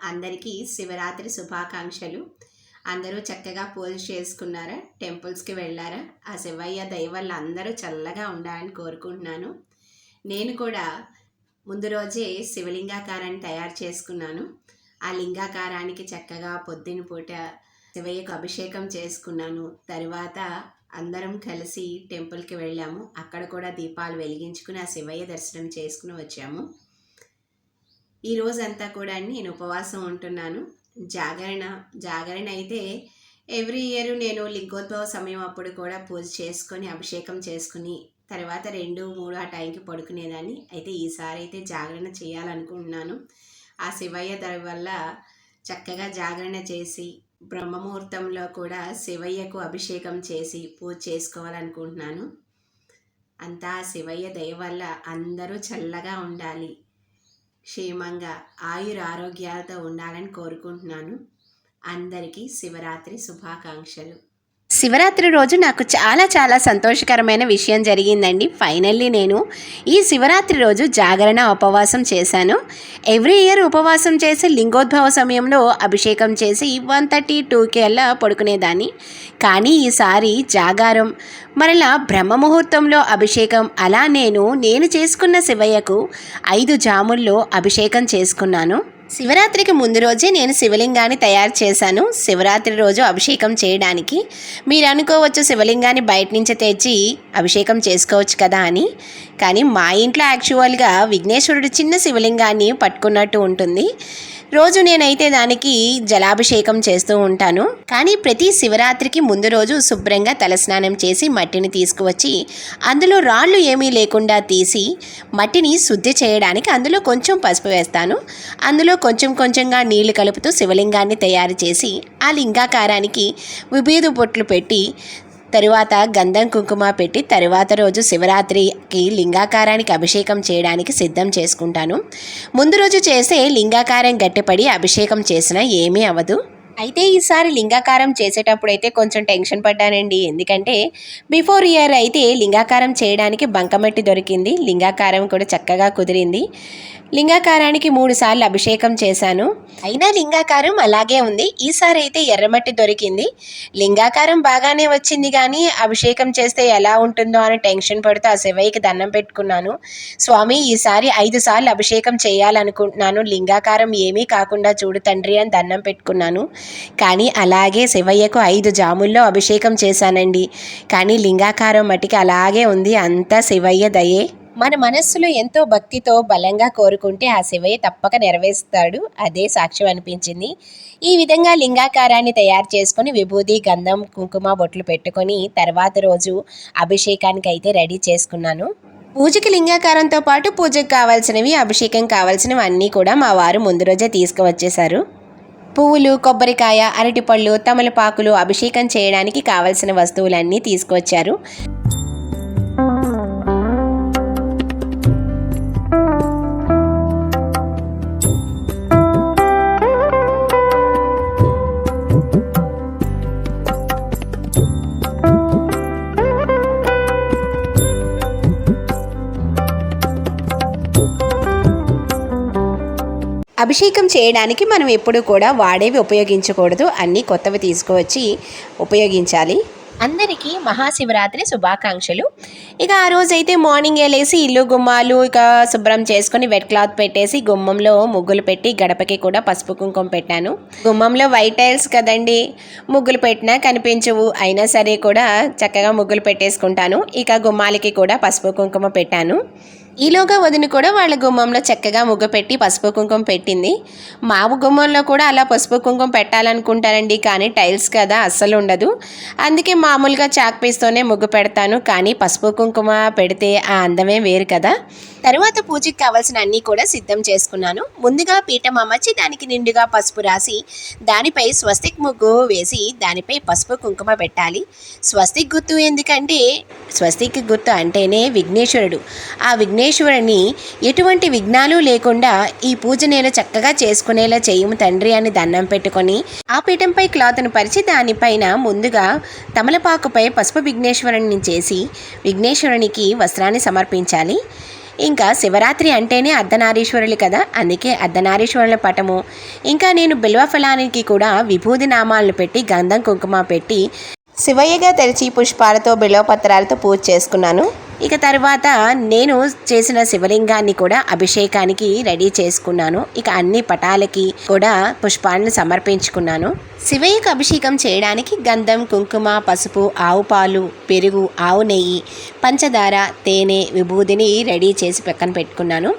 అందరికీ శివరాత్రి శుభాకాంక్షలు. అందరూ చక్కగా పూజ చేసుకున్నారా? టెంపుల్స్కి వెళ్ళారా? ఆ శివయ్య దయ వల్ల అందరూ చల్లగా ఉండాలని కోరుకుంటున్నాను. నేను కూడా ముందు రోజే శివలింగాకారాన్ని తయారు చేసుకున్నాను. ఆ లింగాకారానికి చక్కగా పొద్దున పూట శివయ్యకు అభిషేకం చేసుకున్నాను. తర్వాత అందరం కలిసి టెంపుల్కి వెళ్ళాము. అక్కడ కూడా దీపాలు వెలిగించుకుని ఆ శివయ్య దర్శనం చేసుకుని వచ్చాము. ఈ రోజంతా కూడా నేను ఉపవాసం ఉంటున్నాను. జాగరణ అయితే ఎవ్రీ ఇయర్ నేను లింగోద్భవ సమయం అప్పుడు కూడా పూజ చేసుకొని అభిషేకం చేసుకుని తర్వాత 2-3 ఆ టైంకి పడుకునేదాన్ని. అయితే ఈసారి అయితే జాగరణ చేయాలనుకుంటున్నాను. ఆ శివయ్య దయ వల్ల చక్కగా జాగరణ చేసి బ్రహ్మముహూర్తంలో కూడా శివయ్యకు అభిషేకం చేసి పూజ చేసుకోవాలనుకుంటున్నాను. అంతా శివయ్య దయ వల్ల అందరూ చల్లగా ఉండాలి, క్షేమంగా ఆయురారోగ్యాలతో ఉండాలని కోరుకుంటున్నాను. అందరికీ శివరాత్రి శుభాకాంక్షలు. శివరాత్రి రోజు నాకు చాలా సంతోషకరమైన విషయం జరిగిందండి. ఫైనల్లీ నేను ఈ శివరాత్రి రోజు జాగరణ ఉపవాసం చేశాను. ఎవ్రీ ఇయర్ ఉపవాసం చేసి లింగోద్భవ సమయంలో అభిషేకం చేసి 1:32కి అలా పడుకునేదాన్ని. కానీ ఈసారి జాగారం మరలా బ్రహ్మముహూర్తంలో అభిషేకం అలా నేను చేసుకున్న శివయ్యకు 5 జాముల్లో అభిషేకం చేసుకున్నాను. శివరాత్రికి ముందు రోజే నేను శివలింగాన్ని తయారు చేశాను శివరాత్రి రోజు అభిషేకం చేయడానికి. మీరు అనుకోవచ్చు శివలింగాన్ని బయట నుంచి తెచ్చి అభిషేకం చేసుకోవచ్చు కదా అని. కానీ మా ఇంట్లో యాక్చువల్గా విఘ్నేశ్వరుడు చిన్న శివలింగాన్ని పట్టుకున్నట్టు ఉంటుంది. రోజు నేనైతే దానికి జలాభిషేకం చేస్తూ ఉంటాను. కానీ ప్రతి శివరాత్రికి ముందు రోజు శుభ్రంగా తలస్నానం చేసి మట్టిని తీసుకువచ్చి అందులో రాళ్ళు ఏమీ లేకుండా తీసి మట్టిని శుద్ధి చేయడానికి అందులో కొంచెం పసుపు వేస్తాను. అందులో కొంచెంగా నీళ్లు కలుపుతూ శివలింగాన్ని తయారు చేసి ఆ లింగాకారానికి విభూది బొట్లు పెట్టి తరువాత గంధం కుంకుమ పెట్టి తరువాత రోజు శివరాత్రికి లింగాకారానికి అభిషేకం చేయడానికి సిద్ధం చేసుకుంటాను. ముందు రోజు చేసే లింగాకారం గట్టిపడి అభిషేకం చేసినా ఏమీ అవ్వదు. అయితే ఈసారి లింగాకారం చేసేటప్పుడు అయితే కొంచెం టెన్షన్ పడ్డానండి. ఎందుకంటే బిఫోర్ ఇయర్ అయితే లింగాకారం చేయడానికి బంకమట్టి దొరికింది. లింగాకారం కూడా చక్కగా కుదిరింది. లింగాకారానికి 3 సార్లు అభిషేకం చేశాను. అయినా లింగాకారం అలాగే ఉంది. ఈసారి అయితే ఎర్రమట్టి దొరికింది. లింగాకారం బాగానే వచ్చింది, కానీ అభిషేకం చేస్తే ఎలా ఉంటుందో అని టెన్షన్ పడుతూ ఆ శివయ్యకి దండం పెట్టుకున్నాను. స్వామి, ఈసారి 5 సార్లు అభిషేకం చేయాలనుకుంటున్నాను, లింగాకారం ఏమీ కాకుండా చూడు తండ్రి అని దండం పెట్టుకున్నాను. కానీ అలాగే శివయ్యకు 5 జాముల్లో అభిషేకం చేశానండి. కానీ లింగాకారం మట్టికి అలాగే ఉంది. అంతా శివయ్య దయే. మన మనస్సులో ఎంతో భక్తితో బలంగా కోరుకుంటే ఆ శివయ్య తప్పక నెరవేరుస్తాడు. అదే సాక్ష్యం అనిపించింది. ఈ విధంగా లింగాకారాన్ని తయారు చేసుకొని విభూది గంధం కుంకుమ బొట్లు పెట్టుకొని తర్వాత రోజు అభిషేకానికి అయితే రెడీ చేసుకున్నాను. పూజకి లింగాకారంతో పాటు పూజకు కావాల్సినవి అభిషేకం కావాల్సినవి అన్నీ కూడా మా వారు ముందు రోజే తీసుకువచ్చేశారు. పువ్వులు, కొబ్బరికాయ, అరటిపళ్ళు, తమలపాకులు, అభిషేకం చేయడానికి కావలసిన వస్తువులన్నీ తీసుకువచ్చారు. అభిషేకం చేయడానికి మనం ఎప్పుడు కూడా వాడేవి ఉపయోగించకూడదు. అన్నీ కొత్తవి తీసుకువచ్చి ఉపయోగించాలి. అందరికీ మహాశివరాత్రి శుభాకాంక్షలు. ఇక ఆ రోజైతే మార్నింగ్ లేసి ఇల్లు గుమ్మాలు ఇక శుభ్రం చేసుకొని వెట్ క్లాత్ పెట్టేసి గుమ్మంలో ముగ్గులు పెట్టి గడపకి కూడా పసుపు కుంకుమ పెట్టాను. గుమ్మంలో వైట్ టైల్స్ కదండి, ముగ్గులు పెట్టినా కనిపించవు. అయినా సరే కూడా చక్కగా ముగ్గులు పెట్టేసుకుంటాను. ఇక గుమ్మాలకి కూడా పసుపు కుంకుమ పెట్టాను. ఈలోగా వదిన కూడా వాళ్ళ గుమ్మంలో చక్కగా ముగ్గు పెట్టి పసుపు కుంకుమ పెట్టింది. మా గుమ్మంలో కూడా అలా పసుపు కుంకుమ పెట్టాలనుకుంటానండి, కానీ టైల్స్ కదా అస్సలు ఉండదు. అందుకే మామూలుగా చాక్ పీస్తోనే ముగ్గు పెడతాను. కానీ పసుపు కుంకుమ పెడితే ఆ అందమే వేరు కదా. తర్వాత పూజకి కావాల్సిన అన్నీ కూడా సిద్ధం చేసుకున్నాను. ముందుగా పీఠం అమర్చి దానికి నిండుగా పసుపు రాసి దానిపై స్వస్తిక్ ముగ్గు వేసి దానిపై పసుపు కుంకుమ పెట్టాలి. స్వస్తిక్ గుర్తు ఎందుకంటే స్వస్తిక్ గుర్తు అంటేనే విఘ్నేశ్వరుడు. ఆ విఘ్నేశ్వరుని ఎటువంటి విఘ్నాలు లేకుండా ఈ పూజ నేను చక్కగా చేసుకునేలా చేయము తండ్రి అని దండం పెట్టుకొని ఆ పీఠంపై క్లాత్ను పరిచి దానిపైన ముందుగా తమలపాకుపై పసుపు విఘ్నేశ్వరుని చేసి విఘ్నేశ్వరునికి వస్త్రాన్ని సమర్పించాలి. ఇంకా శివరాత్రి అంటేనే అర్ధనారీశ్వరులు కదా, అందుకే అర్ధనారీశ్వరుల పటము, ఇంకా నేను బిల్వ ఫలానికి కూడా విభూది నామాలను పెట్టి గంధం కుంకుమ పెట్టి శివయ్యగా తెరిచి పుష్పాలతో బిల్వపత్రాలతో పూజ చేసుకున్నాను. ఇక తర్వాత నేను చేసిన శివలింగాన్ని కూడా అభిషేకానికి రెడీ చేసుకున్నాను. ఇక అన్ని పటాలకి కూడా పుష్పాలను సమర్పించుకున్నాను. శివయ్యకు అభిషేకం చేయడానికి గంధం, కుంకుమ, పసుపు, ఆవు పాలు, పెరుగు, ఆవు నెయ్యి, పంచదార, తేనె, విభూదిని రెడీ చేసి పక్కన పెట్టుకున్నాను.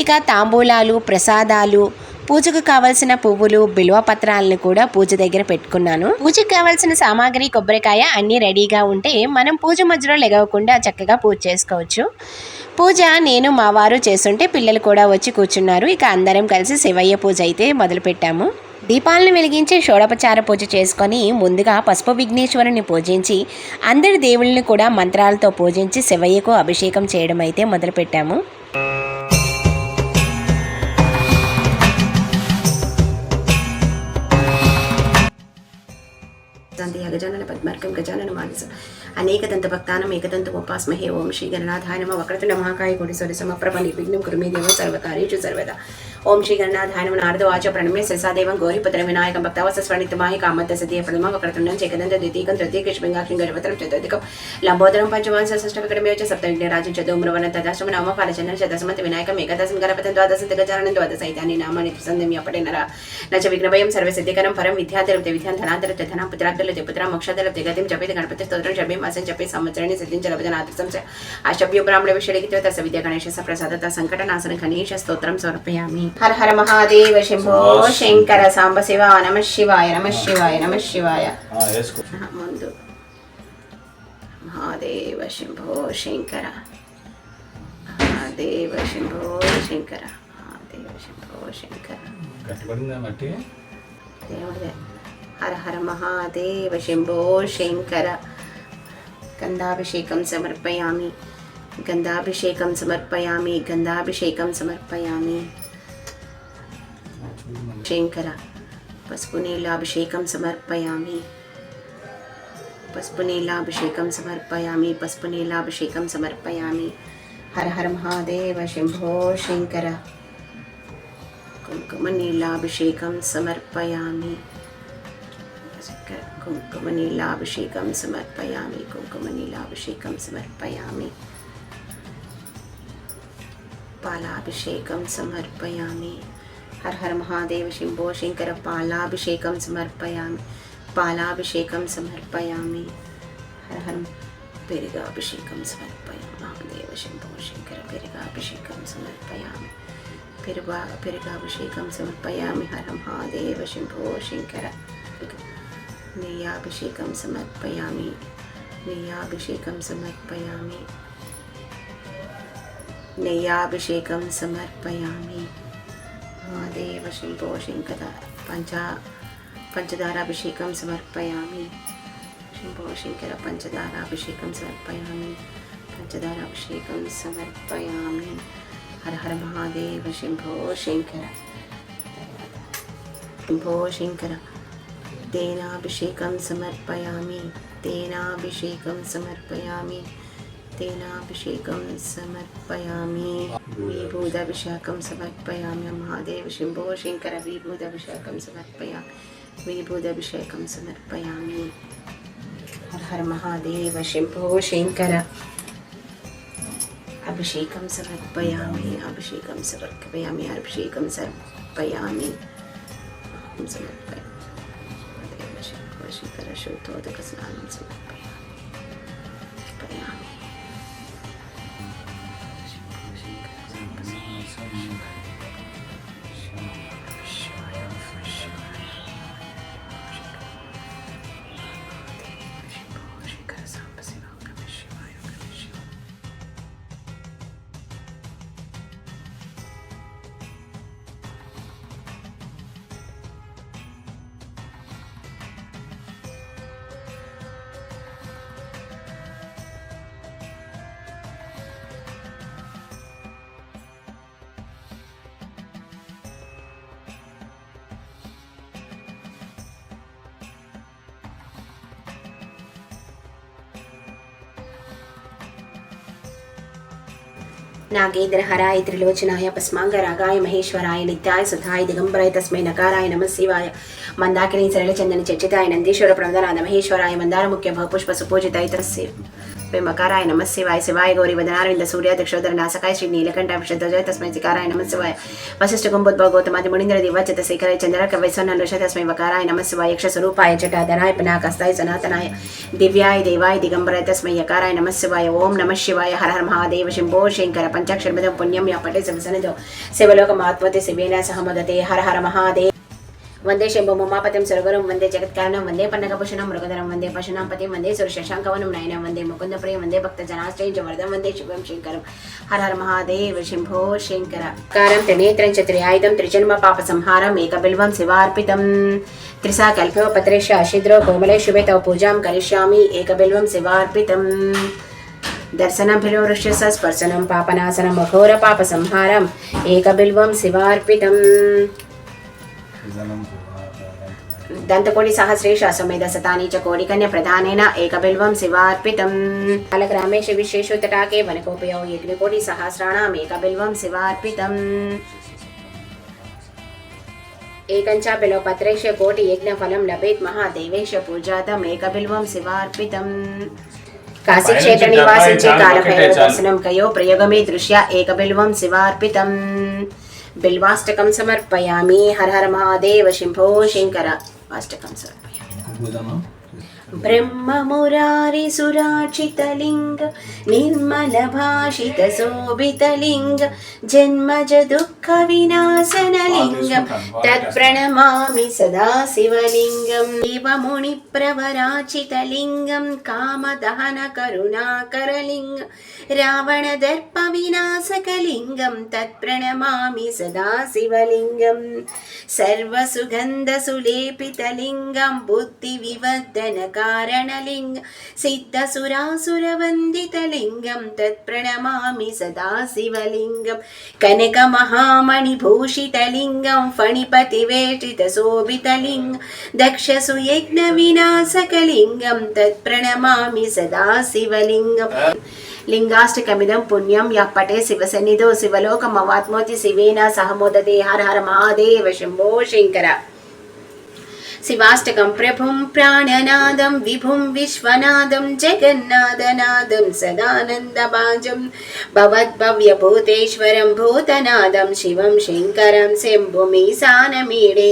ఇక తాంబూలాలు, ప్రసాదాలు, పూజకు కావలసిన పువ్వులు, బిల్వ పత్రాలను కూడా పూజ దగ్గర పెట్టుకున్నాను. పూజకు కావాల్సిన సామాగ్రి, కొబ్బరికాయ అన్నీ రెడీగా ఉంటే మనం పూజ మధ్యలో లెగవకుండా చక్కగా పూజ చేసుకోవచ్చు. పూజ నేను మా వారు చేస్తుంటే పిల్లలు కూడా వచ్చి కూర్చున్నారు. ఇక అందరం కలిసి శివయ్య పూజ అయితే మొదలుపెట్టాము. దీపాలను వెలిగించి షోడోపచార పూజ చేసుకొని ముందుగా పసుపు విఘ్నేశ్వరుని పూజించి అందరి దేవుళ్ళని కూడా మంత్రాలతో పూజించి శివయ్యకు అభిషేకం చేయడం అయితే మొదలుపెట్టాము. గజానన పద్మార్కం గజానన మానసం అనేకదంత భక్తానం ఏకదంత ఉపాస్మహే. ఓం శ్రీ గణనాథాయ నమః. వక్రతుండ మహాకాయ కోటి సూర్య సమప్రభ నిర్విఘ్నం కురు మే దేవ సర్వకార్యేషు సర్వదా. ఓం శ్రీ గణనాథాయ నమః. నారద వాచ ప్రణమ్య శిరసాదేవం గౌరీపుత్ర వినాయకం భక్తవత్స స్వర్ణితమాయ కామత్య సతీయ ప్రథమ వక్రతుండం చేకదంత ద్వితీకం తృతీయకృష్ణంగాక్షం గర్భతరం చతుర్థికం లంబోదరం పంచమాంస షష్ఠవిక్రమయోచ సప్తవిఘ్నరాజం చతుర్మృవన తదాశ్రమ నామ ఫలచంద్ర చదశమంతి వినాయకం ఏకదశం గణపతం ద్వాదశం దిగజారణం ద్వాదశైతాన్ని నామాని త్రిసంధ్యం అప్పటి నర నచ విఘ్నభయం సర్వసిద్ధికరం పరం విద్యాధరుప్తి విద్యాధనాంతరప్తి ధనం పుత్రార్థులప్తి పుత్ర మోక్షాధరుప్తి గతిం చెప్పేది గణపతి స్తోత్రం చెప్పి మాసం చెప్పి సంవత్సరాన్ని సిద్ధించలభజనాథం అష్టభ్యో బ్రాహ్మణ విషయలిఖిత తస విద్యా గణేశ ప్రసాదత సంకట నాశన గణేశ స్తోత్రం సమర్పయామి. హర హర మహాదేవ శంభో శంకర సాంబ శివ. నమ శివాయ నమ శివాయ నమ శివాయ. ముందు మహాదేవ శంభో శంకర మహాదేవ శంభో శంకర మహాదేవ శంభో శంకర దేవుడిదే. హర హర మహాదేవ శంభో శంకర. గంధాభిషేకం సమర్పయామి గంధాభిషేకం సమర్పయామి గంధాభిషేకం సమర్పయామి. శంకర పసుపు నీలాభిషేకం సమర్పయామి పసుపు నీలాభిషేకం సమర్పయామి పసుపు నీలాభిషేకం సమర్పయామి. హర హర మహాదేవ శంభో శంకర. కుంకుమ నీలాభిషేకం సమర్పయామి కుంకుమ నీలాభిషేకం సమర్పయామి కుంకుమ నీలాభిషేకం సమర్పయామి. పాలాభిషేకం సమర్పయామి. హర హర మహాదేవ శంభో శంకర. పాలాభిషేకం సమర్పయామి పాలాభిషేకం సమర్పయామి. హర హర పెరుగాభిషేకం సమర్పయామి. మహాదేవ శంభో శంకర. పెరుగాభిషేకం సమర్పయామి పెరుగాభిషేకం సమర్పయామి. హర మహాదేవ శంభో శంకర. నెయ్యాభిషేకం సమర్పయామి నెయ్యాభిషేకం సమర్పయామి నెయ్యాభిషేకం సమర్పయామి. మహాదేవ శంభో శంకర. పంచదారాభిషేకం సమర్పయామి శంభో శంకర. పంచదారాభిషేకం సమర్పయామి పంచదారాభిషేకం సమర్పయామి. హర హర మహాదేవ శంభో శంకర శంభో శంకర. తేనాభిషేకం సమర్పయామి తేనాభిషేకం సమర్పయామి తేనాభిషేకం సమర్పయామి. విభూదాభిషేకం సమర్పయామి. మహాదేవ శంభో శంకర. విభూదాభిషేకం సమర్పయామి విభూదాభిషేకం సమర్పయామి. హర హర మహాదేవ శంభో శంకర. అభిషేకం సమర్పయామి అభిషేకం సమర్పయామి అభిషేకం సమర్పయామి సమర్పయామి. శంకర శుద్ధోదక స్నానం సమర్పయామి. नागेन्द्रहराय त्रिलोचनाय भस्मांगरागाय महेश्वराय नित्याय सुधाय दिगंबराय तस्मै नकाराय नमः शिवाय मंदाकिनी सरलचंदन चर्चिताय नंदीश्वर प्रमदनाद महेश्वराय मंदार मुख्य भवपुष्प सुपूजिताय तस्य मकाराय नमः शिवाय शिवाय गौरी वदनारविंद सूर्य दक्षोदर नासकाय श्री नीलकंठ विशुद्धजय तस्मै सिकाराय नमः शिवाय वशिष्ठ कुंभोद्भव गौतमादि मुनीन्द्र दिवचत शेखराय चंद्र कवैसन्नलोष तस्मै वकाराय नमः शिवाय यक्ष स्वरूपाय जटाधराय पिनाकस्ताय सनातनाय दिव्याय देवाय दिगंबराय तस्मै यकाराय नमः शिवाय ओम नमः शिवाय हर हर महादेव शंभो शंकर पंचाक्षरपदं पुण्यं या पठे संसनदो शिवलोकमात्मते शिवेन सह मदते हर हर महादेव वंदे शंभो ममापतिं सुरगुरुं वंदे जगत्कारणं वंदे पन्नगभूषणं मृगधरं वंदे पशूनां पतिं वंदे सुरशशाङ्कवनं नयनं वंदे मुकुन्दप्रियं वंदे भक्तजनाश्रयं वंदे शिवं शङ्करं हर हर महादेव शंभो शंकर कारं त्रिनेत्रं च त्रिआयुधं त्रिजन्म पापसंहारम् एकबिल्वं शिवार्पितं त्रिसा कल्पपत्रेश अशिद्रो कोमले शुभे तव पूजां करिष्यामि एकबिल्वं शिवार्पितं दर्शनभिलोरुष्यस्य स्पर्शनं पापनाशनं अघोर पापसंहारम् एकबिल्वं शिवार्पितम् दंतकोटि सहस्रेश अश्वमेध शतानि च कोटिकन्या प्रधानेन एकबिल्वं शिवार्पितम् कालग्रामेश विशेषो तटाके वनकोपयो यज्ञकोटि सहस्राणाम् एकबिल्वं शिवार्पितम् एकञ्च बिल्वपत्रेश कोटि यज्ञफलं लभेत् महादेवेश पूजातम् एकबिल्वं शिवार्पितम् काशी क्षेत्र निवासिंचे कालभैरव दर्शनं कयो प्रयोगमे दृश्य एकबिल्वं शिवार्पितम् बिल्वाष्टकं समर्पयामि हर हर महादेव शंभो शंकर अष्टकं समर्पयामि ब्रह्म मुरारी सुराचितलिंग निर्मल भाषित शोभितलिंग जन्मज दुःख विनाशनलिंगं तत्प्रणमामि सदा शिवलिंगं देवमुनि प्रवराचितलिंगं कामदहन करुणाकरलिंगं रावण दर्प विनाशकलिंगं तत्प्रणमामि सदा शिवलिंगं सर्वसुगन्धसुलेपितलिंगं बुद्धिविवर्धन कारणलिंग सिद्धसुरासुरवन्दितलिंगं तत्प्रणमामि सदा शिवलिंगं कनकमहामणिभूषितलिंगं फणिपतिवेष्टितशोभितलिंगं दक्षसुयज्ञविनाशकलिंगं तत्प्रणमामि सदा शिवलिंगं लिंगाष्टकमिदं पुण्यं यः पठे शिवसन्निधौ शिवलोकमवाप्नोति शिवेन सह मोदते हर हर महादेव शंभो शंकर शिवाष्टकं प्रभुं प्राणनादं विभुं विश्वनादं जगन्नाथनादं सदानन्दभाजं भवद्भव्यभूतेश्वरं भूतनादं शिवं शङ्करं शम्भुमीशानमीडे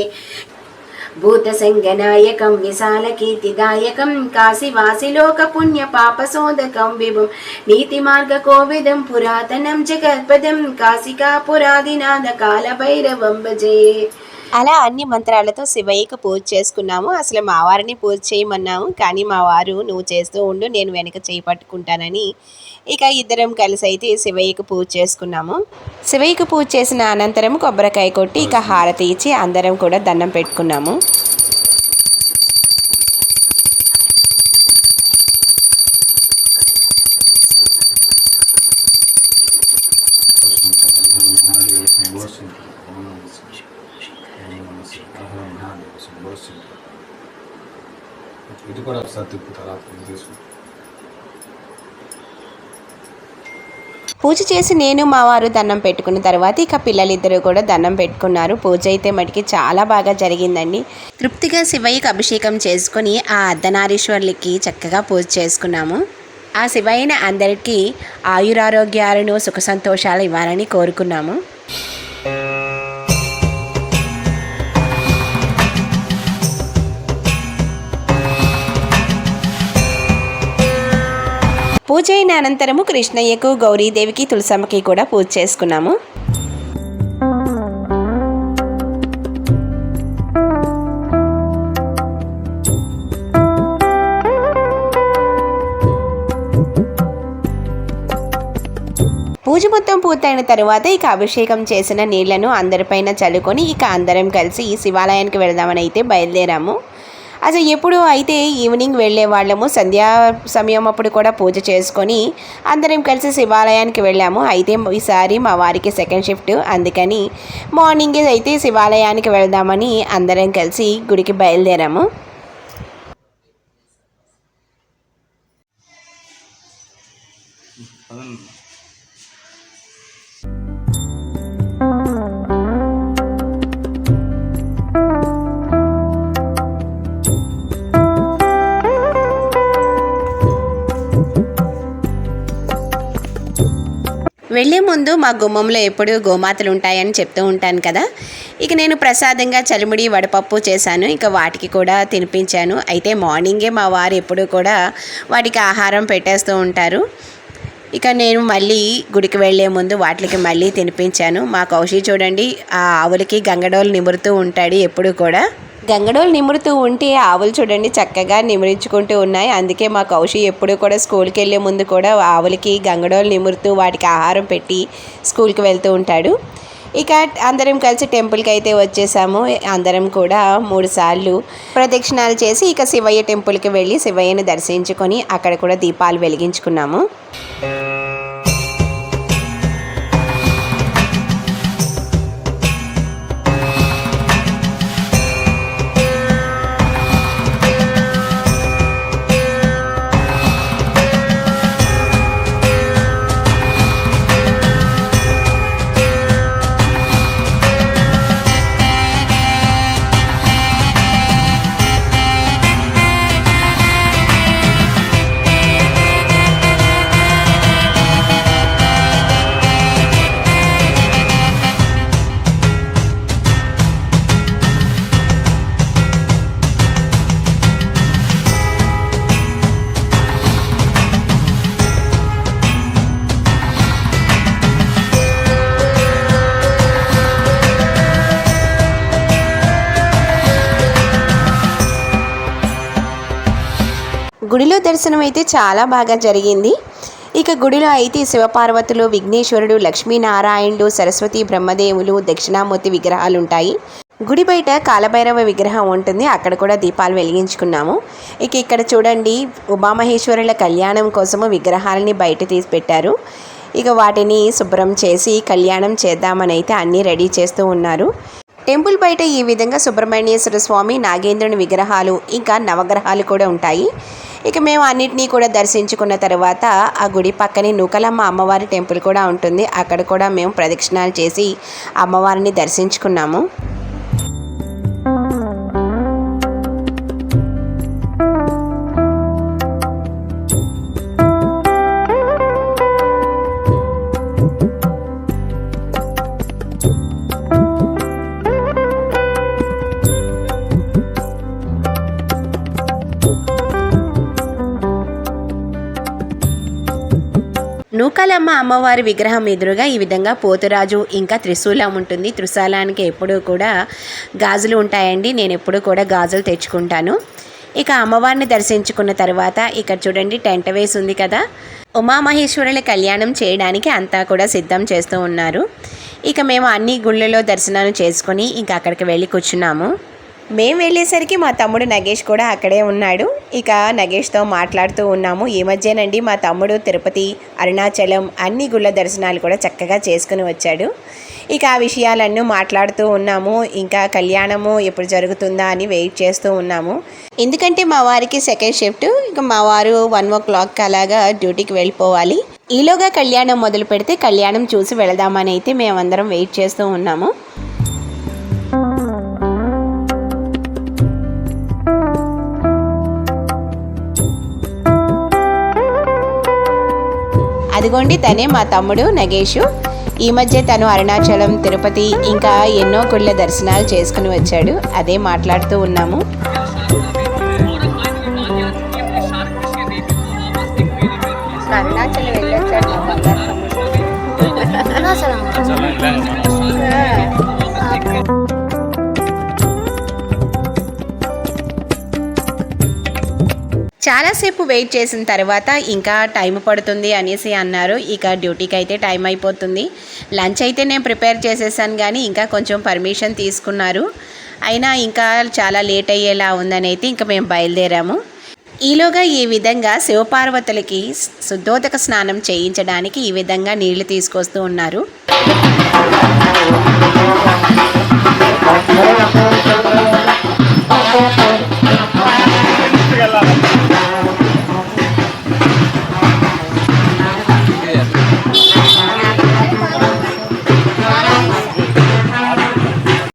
भूतसंगनायकं विशालकीर्तिदायकं काशीवासिलोकपुण्यपापशोधकं विभुं नीतिमार्गकोविदं पुरातनं जगत्पदं काशिकापुरादिनाथ कालभैरవం భజే అలా అన్ని మంత్రాలతో శివయ్యకు పూజ చేసుకున్నాము. అసలు మా వారిని పూజ చేయమన్నాము, కానీ మా వారు నువ్వు చేస్తూ ఉండు నేను వెనక చేయి పట్టుకుంటానని ఇక ఇద్దరం కలిసి అయితే శివయ్యకు పూజ చేసుకున్నాము. శివయ్యకు పూజ చేసిన అనంతరం కొబ్బరికాయ కొట్టి ఇక హారతి ఇచ్చి అందరం కూడా దండం పెట్టుకున్నాము. ఇది కూడా ఒకసారి తిప్పు తర్వాత తీసుకుంటాం. పూజ చేసి నేను మా వారు దండం పెట్టుకున్న తర్వాత ఇక పిల్లలిద్దరూ కూడా దండం పెట్టుకున్నారు. పూజ అయితే మటుకి చాలా బాగా జరిగిందండి. తృప్తిగా శివయ్యకి అభిషేకం చేసుకొని ఆ అర్ధనారీశ్వరులకి చక్కగా పూజ చేసుకున్నాము. ఆ శివయ్యని అందరికీ ఆయురారోగ్యాలను సుఖ సంతోషాలు ఇవ్వాలని కోరుకున్నాము. పూజ అయిన అనంతరము కృష్ణయ్యకు గౌరీదేవికి తులసమ్మకి కూడా పూజ చేసుకున్నాము. పూజ మొత్తం పూర్తయిన తర్వాత ఇక అభిషేకం చేసిన నీళ్లను అందరిపైన చల్లుకొని ఇక అందరం కలిసి శివాలయానికి వెళదామని అయితే బయలుదేరాము. అసలు ఎప్పుడు అయితే ఈవినింగ్ వెళ్ళే వాళ్ళము, సంధ్యా సమయం అప్పుడు కూడా పూజ చేసుకొని అందరం కలిసి శివాలయానికి వెళ్ళాము. అయితే ఈసారి మా వారికి సెకండ్ షిఫ్ట్, అందుకని మార్నింగే అయితే శివాలయానికి వెళ్దామని అందరం కలిసి గుడికి బయలుదేరాము. వెళ్ళే ముందు మా గుమ్మంలో ఎప్పుడూ గోమాతలు ఉంటాయని చెప్తూ ఉంటాను కదా. ఇక నేను ప్రసాదంగా చలిముడి వడపప్పు చేశాను. ఇక వాటికి కూడా తినిపించాను. అయితే మార్నింగే మా వారు ఎప్పుడూ కూడా వాటికి ఆహారం పెట్టేస్తూ ఉంటారు. ఇక నేను మళ్ళీ గుడికి వెళ్ళే ముందు వాటికి మళ్ళీ తినిపించాను. మా కౌశి చూడండి, ఆ ఆవులకి గంగడోలు నిమురుతూ ఉంటాడు ఎప్పుడు కూడా. గంగడోలు నిమురుతూ ఉంటే ఆవులు చూడండి చక్కగా నిమురించుకుంటూ ఉన్నాయి. అందుకే మా కౌశి ఎప్పుడు కూడా స్కూల్కి వెళ్ళే ముందు కూడా ఆవులకి గంగడోలు నిమురుతూ వాటికి ఆహారం పెట్టి స్కూల్కి వెళ్తూ ఉంటాడు. ఇక అందరం కలిసి టెంపుల్కి అయితే వచ్చేసాము. అందరం కూడా 3 సార్లు ప్రదక్షిణాలు చేసి ఇక శివయ్య టెంపుల్కి వెళ్ళి శివయ్యని దర్శించుకొని అక్కడ కూడా దీపాలు వెలిగించుకున్నాము. గుడిలో దర్శనం అయితే చాలా బాగా జరిగింది. ఇక గుడిలో అయితే శివపార్వతులు, విఘ్నేశ్వరుడు, లక్ష్మీనారాయణుడు, సరస్వతి, బ్రహ్మదేవులు, దక్షిణామూర్తి విగ్రహాలు ఉంటాయి. గుడి బయట కాలభైరవ విగ్రహం ఉంటుంది. అక్కడ కూడా దీపాలు వెలిగించుకున్నాము. ఇక ఇక్కడ చూడండి, ఉమామహేశ్వరుల కళ్యాణం కోసము విగ్రహాలని బయట తీసి పెట్టారు. ఇక వాటిని శుభ్రం చేసి కళ్యాణం చేద్దామని అయితే అన్నీ రెడీ చేస్తూ ఉన్నారు. టెంపుల్ బయట ఈ విధంగా సుబ్రహ్మణ్యేశ్వర స్వామి, నాగేంద్రుని విగ్రహాలు, ఇంకా నవగ్రహాలు కూడా ఉంటాయి. ఇక మేము అన్నిటినీ కూడా దర్శించుకున్న తర్వాత ఆ గుడి పక్కనే నూకలమ్మ అమ్మవారి టెంపుల్ కూడా ఉంటుంది. అక్కడ కూడా మేము ప్రదక్షిణాలు చేసి అమ్మవారిని దర్శించుకున్నాము. నూకాలమ్మ అమ్మవారి విగ్రహం ఎదురుగా ఈ విధంగా పోతురాజు ఇంకా త్రిశూలం ఉంటుంది. త్రిశూలానికి ఎప్పుడూ కూడా గాజులు ఉంటాయండి. నేను ఎప్పుడూ కూడా గాజులు తెచ్చుకుంటాను. ఇక అమ్మవారిని దర్శించుకున్న తర్వాత ఇక్కడ చూడండి టెంట్ వేసి ఉంది కదా. ఉమామహేశ్వరుల కళ్యాణం చేయడానికి అంతా కూడా సిద్ధం చేస్తూ ఉన్నారు. ఇక మేము అన్ని గుళ్ళలో దర్శనాలు చేసుకొని ఇంకా అక్కడికి వెళ్ళి కూర్చున్నాము. మేము వెళ్ళేసరికి మా తమ్ముడు నగేష్ కూడా అక్కడే ఉన్నాడు. ఇక నగేష్తో మాట్లాడుతూ ఉన్నాము. ఈ మధ్యనండి మా తమ్ముడు తిరుపతి, అరుణాచలం అన్ని గుళ్ళ దర్శనాలు కూడా చక్కగా చేసుకుని వచ్చాడు. ఇక ఆ విషయాలన్నీ మాట్లాడుతూ ఉన్నాము. ఇంకా కళ్యాణము ఎప్పుడు జరుగుతుందా అని వెయిట్ చేస్తూ ఉన్నాము. ఎందుకంటే మా వారికి సెకండ్ షిఫ్ట్. ఇక మా వారు 1 o'clock అలాగా డ్యూటీకి వెళ్ళిపోవాలి. ఈలోగా కళ్యాణం మొదలు పెడితే కళ్యాణం చూసి వెళదామని అయితే మేమందరం వెయిట్ చేస్తూ ఉన్నాము. అదిగోండి తనే మా తమ్ముడు నగేషు. ఈ మధ్య తను అరుణాచలం, తిరుపతి ఇంకా ఎన్నో గుళ్ళ దర్శనాలు చేసుకుని వచ్చాడు. అదే మాట్లాడుతూ ఉన్నాము. అరుణాచలం వెళ్ళొచ్చాడు మా బంగారు చాలాసేపు వెయిట్ చేసిన తర్వాత ఇంకా టైం పడుతుంది అనేసి అన్నారు. ఇక డ్యూటీకి అయితే టైం అయిపోతుంది. లంచ్ అయితే నేను ప్రిపేర్ చేసేసాను, కానీ ఇంకా కొంచెం పర్మిషన్ తీసుకున్నారు. అయినా ఇంకా చాలా లేట్ అయ్యేలా ఉందని అయితే ఇంకా మేము బయలుదేరాము. ఈలోగా ఈ విధంగా శివపార్వతులకి శుద్ధోదక స్నానం చేయించడానికి ఈ విధంగా నీళ్లు తీసుకొస్తూ ఉన్నారు.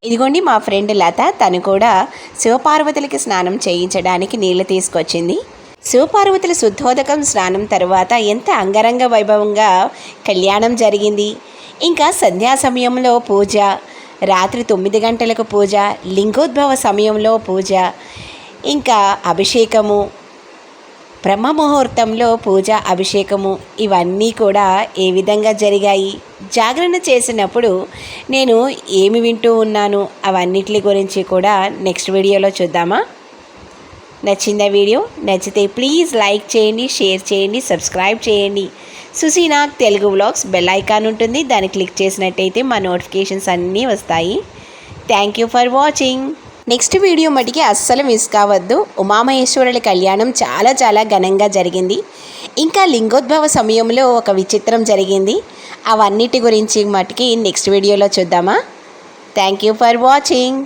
ఇదిగోండి మా ఫ్రెండ్ లత, తను కూడా శివపార్వతులకి స్నానం చేయించడానికి నీళ్లు తీసుకొచ్చింది. శివపార్వతుల శుద్ధోదకం స్నానం తరువాత ఎంత అంగరంగ వైభవంగా కళ్యాణం జరిగింది. ఇంకా సంధ్యా సమయంలో పూజ, రాత్రి 9 గంటలకు పూజ, లింగోద్భవ సమయంలో పూజ, ఇంకా అభిషేకము, బ్రహ్మముహూర్తంలో పూజ, అభిషేకము ఇవన్నీ కూడా ఏ విధంగా జరిగాయి, జాగరణ చేసినప్పుడు నేను ఏమి వింటూ ఉన్నాను అవన్నిటి గురించి కూడా నెక్స్ట్ వీడియోలో చూద్దామా. నచ్చిందా వీడియో? నచ్చితే ప్లీజ్ లైక్ చేయండి, షేర్ చేయండి, సబ్స్క్రైబ్ చేయండి. సుసీనాగ్ తెలుగు వ్లాగ్స్ బెల్ ఐకాన్ ఉంటుంది, దాన్ని క్లిక్ చేసినట్టయితే మా నోటిఫికేషన్స్ అన్నీ వస్తాయి. Thank you for watching. Next video మటుకి అస్సలు మిస్ కావద్దు. ఉమామహేశ్వరుల కళ్యాణం చాలా చాలా ఘనంగా జరిగింది. ఇంకా లింగోద్భవ సమయంలో ఒక విచిత్రం జరిగింది. అవన్నిటి గురించి మటుకి నెక్స్ట్ వీడియోలో చూద్దామా. Thank you for watching.